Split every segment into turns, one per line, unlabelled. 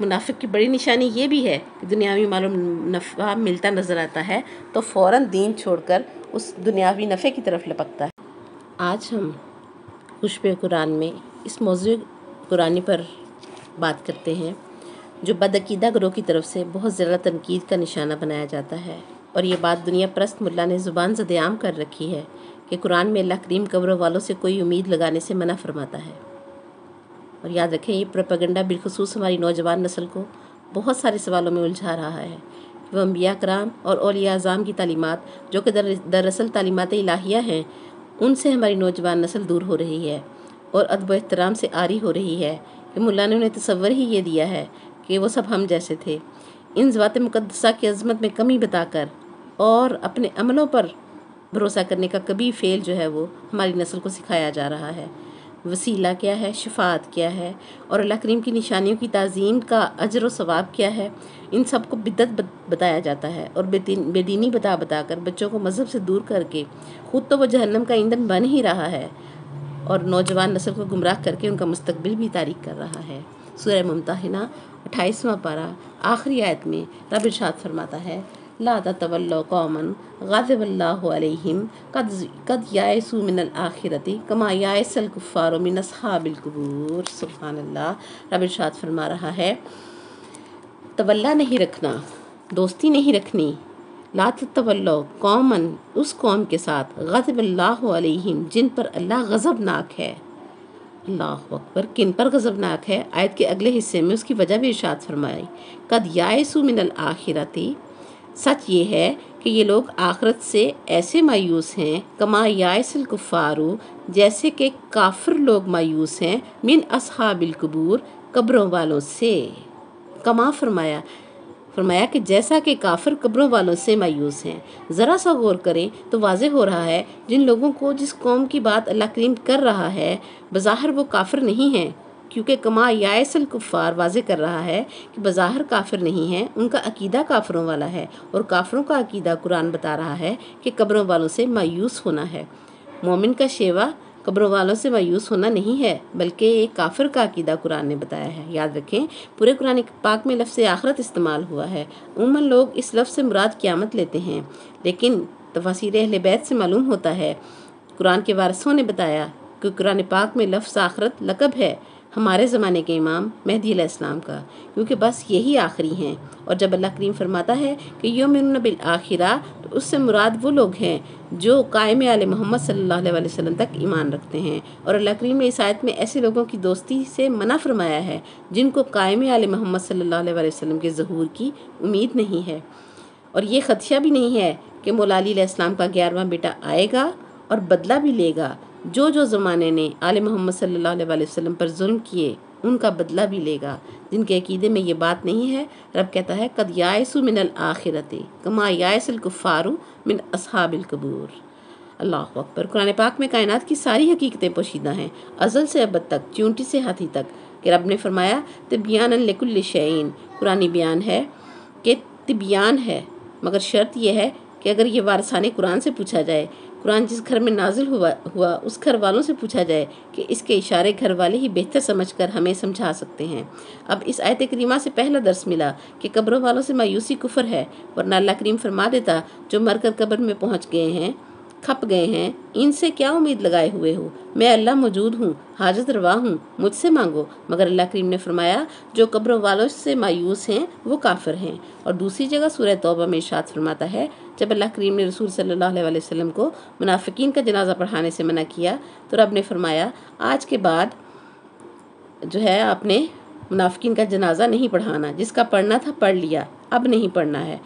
منافق کی بڑی نشانی یہ بھی ہے کہ دنیاوی مال و نفع ملتا نظر آتا ہے تو فوراً دین چھوڑ کر اس دنیاوی نفع کی طرف لپکتا ہے۔ آج ہم خوشبو قرآن میں اس موضوع قرآنی پر بات کرتے ہیں جو بدعقیدہ گروہ کی طرف سے بہت زیادہ تنقید کا نشانہ بنایا جاتا ہے، اور یہ بات دنیا پرست ملا نے زبان زد عام کر رکھی ہے کہ قرآن میں اللہ کریم قبروں والوں سے کوئی امید لگانے سے منع فرماتا ہے۔ اور یاد رکھیں یہ پروپیگنڈا بالخصوص ہماری نوجوان نسل کو بہت سارے سوالوں میں الجھا رہا ہے کہ وہ انبیاء کرام اور اولیاء اعظام کی تعلیمات جو کہ دراصل تعلیمات الہیہ ہیں ان سے ہماری نوجوان نسل دور ہو رہی ہے اور ادب و احترام سے عاری ہو رہی ہے کہ ملا نے انہیں تصور ہی یہ دیا ہے کہ وہ سب ہم جیسے تھے۔ ان ذوات مقدسہ کی عظمت میں کمی بتا کر اور اپنے عملوں پر بھروسہ کرنے کا کبھی فعل جو ہے وہ ہماری نسل کو سکھایا جا رہا ہے۔ وسیلہ کیا ہے، شفاعت کیا ہے، اور اللہ کریم کی نشانیوں کی تعظیم کا اجر و ثواب کیا ہے، ان سب کو بدعت بتایا جاتا ہے اور بے دینی بتا کر بچوں کو مذہب سے دور کر کے خود تو وہ جہنم کا ایندھن بن ہی رہا ہے اور نوجوان نسل کو گمراہ کر کے ان کا مستقبل بھی تاریک کر رہا ہے۔ سورہ ممتحنہ 28واں پارہ آخری آیت میں رب ارشاد فرماتا ہے لا تتولوا قوما غضب اللہ علیہم قد یائسوا من الآخرۃ کما یائس الکفار من اصحاب القبور۔ سبحان اللہ۔ رب ارشاد فرما رہا ہے تولا نہیں رکھنا، دوستی نہیں رکھنی، لا تتولوا قوما اس قوم کے ساتھ غضب اللہ علیہم جن پر اللہ غضبناک ہے۔ اللہ اکبر، کن پر غضبناک ہے؟ آیت کے اگلے حصے میں اس کی وجہ بھی ارشاد فرمائی قد یائسوا من الآخرۃ، سچ یہ ہے کہ یہ لوگ آخرت سے ایسے مایوس ہیں کما یائس الکفار جیسے کہ کافر لوگ مایوس ہیں من اصحاب القبور قبروں والوں سے۔ کما فرمایا کہ جیسا کہ کافر قبروں والوں سے مایوس ہیں۔ ذرا سا غور کریں تو واضح ہو رہا ہے جن لوگوں کو جس قوم کی بات اللہ کریم کر رہا ہے بظاہر وہ کافر نہیں ہیں، کیونکہ کما یائس الکفار واضح کر رہا ہے کہ بظاہر کافر نہیں ہیں، ان کا عقیدہ کافروں والا ہے، اور کافروں کا عقیدہ قرآن بتا رہا ہے کہ قبروں والوں سے مایوس ہونا ہے۔ مومن کا شیوا قبروں والوں سے مایوس ہونا نہیں ہے بلکہ ایک کافر کا عقیدہ قرآن نے بتایا ہے۔ یاد رکھیں پورے قرآن پاک میں لفظ آخرت استعمال ہوا ہے۔ عموماً لوگ اس لفظ سے مراد قیامت لیتے ہیں، لیکن تفاسیر اہل بیت سے معلوم ہوتا ہے قرآن کے وارثوں نے بتایا کہ قرآن پاک میں لفظ آخرت لقب ہے ہمارے زمانے کے امام مہدی علیہ السلام کا، کیونکہ بس یہی آخری ہیں۔ اور جب اللہ کریم فرماتا ہے کہ یؤمنون بالآخرہ تو اس سے مراد وہ لوگ ہیں جو قائم آل محمد صلی اللہ علیہ وسلم تک ایمان رکھتے ہیں، اور اللہ کریم نے اس آیت میں ایسے لوگوں کی دوستی سے منع فرمایا ہے جن کو قائم آل محمد صلی اللہ علیہ وسلم کے ظہور کی امید نہیں ہے، اور یہ خدشہ بھی نہیں ہے کہ مولا علی علیہ السلام کا 11واں بیٹا آئے گا اور بدلہ بھی لے گا۔ جو زمانے نے آل محمد صلی اللہ علیہ وسلم پر ظلم کیے ان کا بدلہ بھی لے گا۔ جن کے عقیدے میں یہ بات نہیں ہے رب کہتا ہے قد یائسوا من الآخرۃ کما یائس الکفار من اصحاب القبور۔ اللہ اکبر۔ قرآن پاک میں کائنات کی ساری حقیقتیں پوشیدہ ہیں، ازل سے ابد تک، چیونٹی سے ہاتھی تک، کہ رب نے فرمایا تبیانا لکل شیء، قرآنی بیان ہے کہ تبیان ہے، مگر شرط یہ ہے کہ اگر یہ وارثان قرآن سے پوچھا جائے، قرآن جس گھر میں نازل ہوا اس گھر والوں سے پوچھا جائے کہ اس کے اشارے گھر والے ہی بہتر سمجھ کر ہمیں سمجھا سکتے ہیں۔ اب اس آیت کریمہ سے پہلا درس ملا کہ قبروں والوں سے مایوسی کفر ہے، ورنہ اللہ کریم فرما دیتا جو مر کر قبر میں پہنچ گئے ہیں، کھپ گئے ہیں، ان سے کیا امید لگائے ہوئے ہو، میں اللہ موجود ہوں، حاجت روا ہوں، مجھ سے مانگو۔ مگر اللہ کریم نے فرمایا جو قبروں والوں سے مایوس ہیں وہ کافر ہیں۔ اور دوسری جگہ سورہ توبہ میں ارشاد فرماتا ہے جب اللہ کریم نے رسول صلی اللہ علیہ وسلم کو منافقین کا جنازہ پڑھانے سے منع کیا تو رب نے فرمایا آج کے بعد جو ہے آپ نے منافقین کا جنازہ نہیں پڑھانا، جس کا پڑھنا تھا پڑھ لیا، اب نہیں پڑھنا ہے۔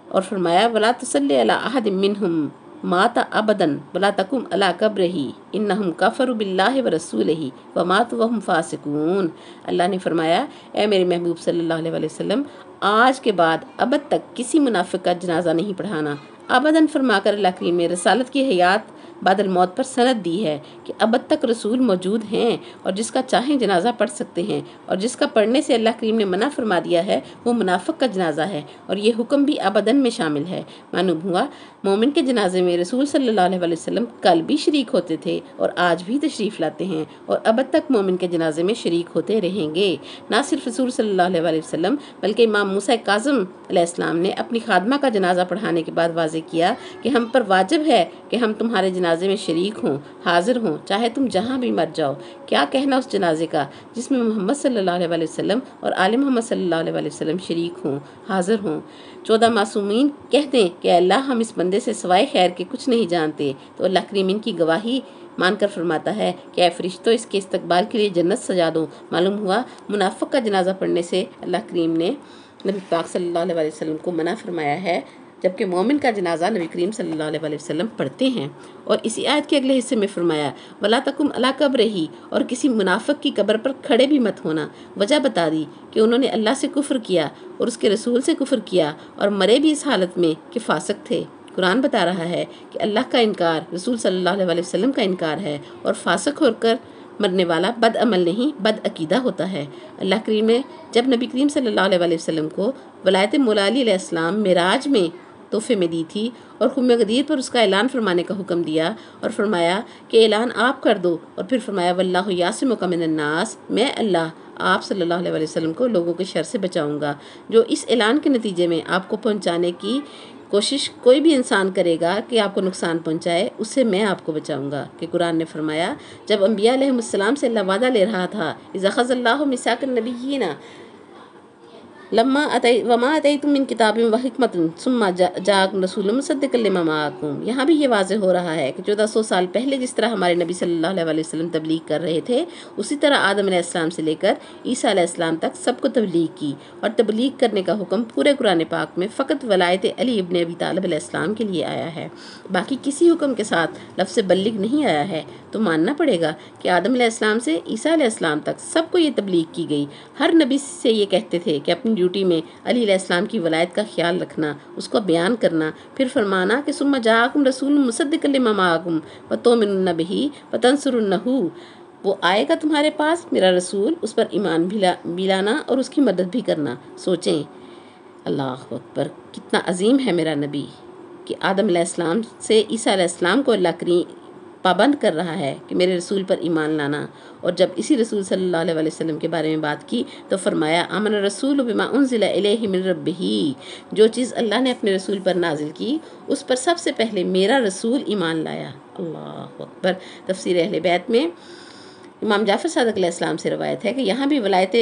اور فرمایا وَلَا تُصَلِّ عَلَىٰ أَحَدٍ مِّنْهُمْ مَاتَ أَبَدًا وَلَا تَقُمْ عَلَىٰ قَبْرِهِ إِنَّهُمْ كَفَرُوا بِاللَّهِ وَرَسُولِهِ وَمَاتُوا وَهُمْ فَاسِقُونَ۔ اللہ نے فرمایا اے میرے محبوب صلی اللہ علیہ وسلم آج کے بعد ابد تک کسی منافق کا جنازہ نہیں پڑھانا۔ ابداً فرما کر اللہ کریم نے رسالت کی حیات بعد الموت پر سند دی ہے کہ ابد تک رسول موجود ہیں اور جس کا چاہیں جنازہ پڑھ سکتے ہیں، اور جس کا پڑھنے سے اللہ کریم نے منع فرما دیا ہے وہ منافق کا جنازہ ہے، اور یہ حکم بھی ابداً میں شامل ہے۔ معلوم ہوا مومن کے جنازے میں رسول صلی اللہ علیہ وسلم کل بھی شریک ہوتے تھے اور آج بھی تشریف لاتے ہیں، اور ابد تک مومن کے جنازے میں شریک ہوتے رہیں گے۔ نہ صرف رسول صلی اللہ علیہ وسلم بلکہ امام موسیٰ کاظم علیہ السلام نے اپنی خادمہ کا جنازہ پڑھانے کے بعد واضح کیا کہ ہم پر واجب ہے کہ ہم تمہارے جنازے میں شریک ہوں، حاضر ہوں، چاہے تم جہاں بھی مر جاؤ۔ کیا کہنا اس جنازے کا جس میں محمد صلی اللہ علیہ وسلم اور آل محمد صلی اللہ علیہ وسلم شریک ہوں، حاضر ہوں۔ 14 معصومین کہہ دیں کہ اللہ ہم اس بندے سے سوائے خیر کے کچھ نہیں جانتے، تو اللہ کریم ان کی گواہی مان کر فرماتا ہے کہ اے فرشتوں اس کے استقبال کے لیے جنت سجا دو۔ معلوم ہوا منافق کا جنازہ پڑھنے سے اللہ کریم نے نبی پاک صلی اللہ علیہ وسلم کو منع فرمایا ہے، جبکہ مومن کا جنازہ نبی کریم صلی اللہ علیہ وسلم پڑھتے ہیں۔ اور اسی آیت کے اگلے حصے میں فرمایا وَلَا تَقُمْ عَلَىٰ قَبْرِهِ، اور کسی منافق کی قبر پر کھڑے بھی مت ہونا۔ وجہ بتا دی کہ انہوں نے اللہ سے کفر کیا اور اس کے رسول سے کفر کیا اور مرے بھی اس حالت میں کہ فاسق تھے۔ قرآن بتا رہا ہے کہ اللہ کا انکار رسول صلی اللہ علیہ وسلم کا انکار ہے، اور فاسق ہو کر مرنے والا بد عمل نہیں بد عقیدہ ہوتا ہے۔ اللہ کریم نے جب نبی کریم صلی اللہ علیہ وسلم کو ولایت مولا علی علیہ السلام معراج میں تحفے میں دی تھی اور خم غدیر پر اس کا اعلان فرمانے کا حکم دیا اور فرمایا کہ اعلان آپ کر دو، اور پھر فرمایا واللہ یعصمک من الناس، میں اللہ آپ صلی اللہ علیہ وسلم کو لوگوں کے شر سے بچاؤں گا۔ جو اس اعلان کے نتیجے میں آپ کو پہنچانے کی کوشش کوئی بھی انسان کرے گا کہ آپ کو نقصان پہنچائے، اس سے میں آپ کو بچاؤں گا۔ کہ قرآن نے فرمایا جب انبیاء علیہ السلام سے اللہ وعدہ لے رہا تھا اذ اخذ اللہ میثاق النبیین وما آتیتم من کتاب و حکمت ثم جاءکم رسول مصدقا لما معکم۔ یہاں بھی یہ واضح ہو رہا ہے کہ 1400 سال پہلے جس طرح ہمارے نبی صلی اللہ علیہ وسلم تبلیغ کر رہے تھے، اسی طرح آدم علیہ السلام سے لے کر عیسیٰ علیہ السلام تک سب کو تبلیغ کی، اور تبلیغ کرنے کا حکم پورے قرآن پاک میں فقط ولایت علی ابن ابی طالب علیہ السلام کے لیے آیا ہے، باقی کسی حکم کے ساتھ لفظ بلغ نہیں آیا ہے۔ تو ماننا پڑے گا کہ آدم علیہ السلام سے عیسیٰ علیہ السلام تک سب کو یہ تبلیغ کی گئی۔ ہر نبی سے یہ کہتے تھے کہ اپنی ڈیوٹی میں علی علیہ السلام کی ولایت کا خیال رکھنا، اس کو بیان کرنا، پھر فرمانا کہ ثم جاءکم رسول مصدقا لما معکم وتؤمنون بہ وتنصرونہ، وہ آئے گا تمہارے پاس میرا رسول، اس پر ایمان بھی لانا اور اس کی مدد بھی کرنا۔ سوچیں اللہ اکبر، کتنا عظیم ہے میرا نبی کہ آدم علیہ السلام سے عیسیٰ علیہ السلام کو اللہ کریم پابند کر رہا ہے کہ میرے رسول پر ایمان لانا، اور جب اسی رسول صلی اللہ علیہ وسلم کے بارے میں بات کی تو فرمایا آمن الرسول بما انزل الیہ من ربہ، جو چیز اللہ نے اپنے رسول پر نازل کی اس پر سب سے پہلے میرا رسول ایمان لایا۔ اللہ اکبر۔ تفسیر اہل بیت میں امام جعفر صادق علیہ السلام سے روایت ہے کہ یہاں بھی ولایت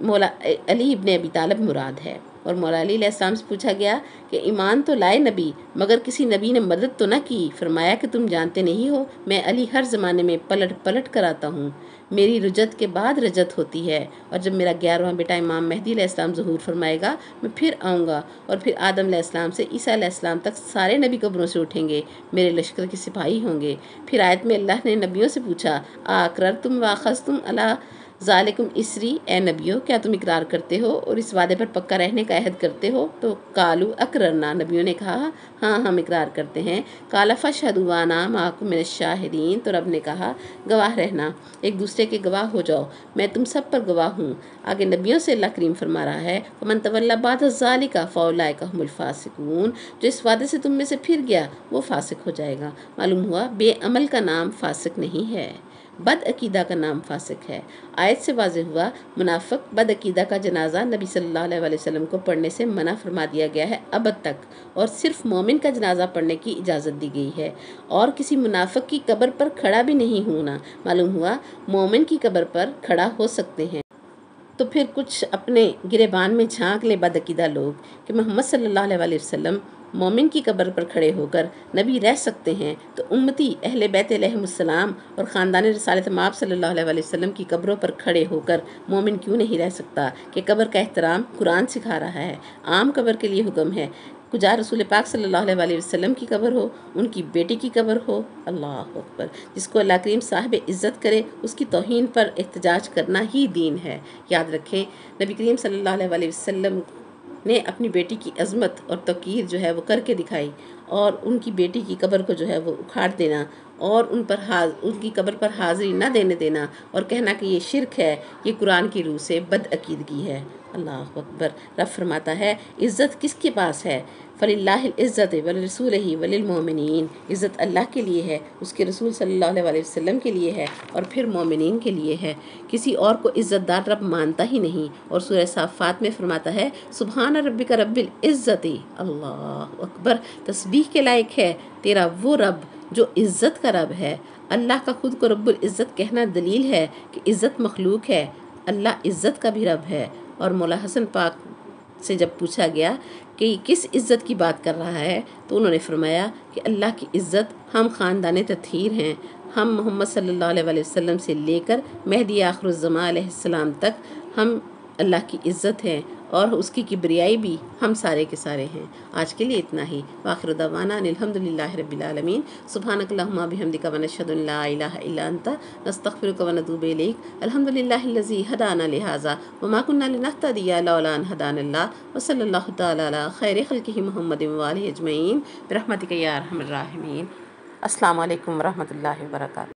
مولا علی ابن ابی طالب مراد ہے، اور مولا علی علیہ السلام سے پوچھا گیا کہ ایمان تو لائے نبی مگر کسی نبی نے مدد تو نہ کی؟ فرمایا کہ تم جانتے نہیں ہو میں علی ہر زمانے میں پلٹ پلٹ کر آتا ہوں، میری رجت کے بعد رجت ہوتی ہے، اور جب میرا 11واں بیٹا امام مہدی علیہ السلام ظہور فرمائے گا میں پھر آؤں گا، اور پھر آدم علیہ السلام سے عیسیٰ علیہ السلام تک سارے نبی قبروں سے اٹھیں گے، میرے لشکر کے سپاہی ہوں گے۔ پھر آیت میں اللہ نے نبیوں سے پوچھا اقررتم واخذتم علی ذالکم اسری، اے نبیو کیا تم اقرار کرتے ہو اور اس وعدے پر پکا رہنے کا عہد کرتے ہو؟ تو قالوا اقررنا، نبیوں نے کہا ہاں ہم اقرار کرتے ہیں۔ قال فاشهدوا وانا معکم من الشاہدین، تو رب نے کہا گواہ رہنا، ایک دوسرے کے گواہ ہو جاؤ، میں تم سب پر گواہ ہوں۔ آگے نبیوں سے اللہ کریم فرما رہا ہے فمن تولی بعد ذلک فاولئک هم الفاسقون، جو اس وعدے سے تم میں سے پھر گیا وہ فاسق ہو جائے گا۔ معلوم ہوا بے عمل کا نام فاسق نہیں ہے، بد عقیدہ کا نام فاسق ہے۔ آیت سے واضح ہوا منافق بد عقیدہ کا جنازہ نبی صلی اللہ علیہ وسلم کو پڑھنے سے منع فرما دیا گیا ہے ابد تک، اور صرف مومن کا جنازہ پڑھنے کی اجازت دی گئی ہے، اور کسی منافق کی قبر پر کھڑا بھی نہیں ہونا۔ معلوم ہوا مومن کی قبر پر کھڑا ہو سکتے ہیں۔ تو پھر کچھ اپنے گریبان میں جھانک لے بد عقیدہ لوگ کہ محمد صلی اللہ علیہ وسلم مومن کی قبر پر کھڑے ہو کر نبی رہ سکتے ہیں، تو امتی اہل بیت علیہ السلام اور خاندان رسالت مآب صلی اللہ علیہ وسلم کی قبروں پر کھڑے ہو کر مومن کیوں نہیں رہ سکتا؟ کہ قبر کا احترام قرآن سکھا رہا ہے، عام قبر کے لیے حکم ہے، کجا رسول پاک صلی اللہ علیہ وسلم کی قبر ہو، ان کی بیٹی کی قبر ہو۔ اللہ اکبر۔ جس کو اللہ کریم صاحب عزت کرے اس کی توہین پر احتجاج کرنا ہی دین ہے۔ یاد رکھیں نبی کریم صلی اللہ علیہ وسلم نے اپنی بیٹی کی عظمت اور توقیر جو ہے وہ کر کے دکھائی، اور ان کی بیٹی کی قبر کو جو ہے وہ اکھاڑ دینا اور ان کی قبر پر حاضری نہ دینے دینا اور کہنا کہ یہ شرک ہے، یہ قرآن کی روح سے بد عقیدگی ہے۔ اللہ اکبر۔ رب فرماتا ہے عزت کس کے پاس ہے؟ فَلِلَّهِ الْعِزَّةُ وَلِرَسُولِهِ وَلِلْمُؤْمِنِينَ، عزت اللہ کے لیے ہے، اس کے رسول صلی اللہ علیہ وسلم کے لیے ہے، اور پھر مومنین کے لیے ہے۔ کسی اور کو عزت دار رب مانتا ہی نہیں، اور سورہ صافات میں فرماتا ہے سبحان ربک رب العزت، اللہ اکبر، تسبیح کے لائق ہے تیرا وہ رب جو عزت کا رب ہے۔ اللہ کا خود کو رب العزت کہنا دلیل ہے کہ عزت مخلوق ہے، اللہ عزت کا بھی رب ہے۔ اور مولا حسن پاک سے جب پوچھا گیا کہ یہ کس عزت کی بات کر رہا ہے تو انہوں نے فرمایا کہ اللہ کی عزت ہم خاندان تطہیر ہیں، ہم محمد صلی اللہ علیہ وسلم سے لے کر مہدی آخر الزمان علیہ السلام تک ہم اللہ کی عزت ہیں، اور اس کی کبریائی بھی ہم سارے کے سارے ہیں۔ آج کے لیے اتنا ہی، وآخر دعوانا ان الحمدللہ رب العالمین، سبحانک اللہم بحمدک ونشہد ان لا الہ الا انت نستغفرک ونتوب الیک، الحمدللہ الذی ہدانا لہذا وما کنا لنہتدی لولا ان ہدانا اللہ، وصلی اللہ تعالی علی خیر خلقہ محمد وآلہ اجمعین برحمتک یا ارحم الراحمین۔ السلام علیکم ورحمۃ اللہ وبرکاتہ۔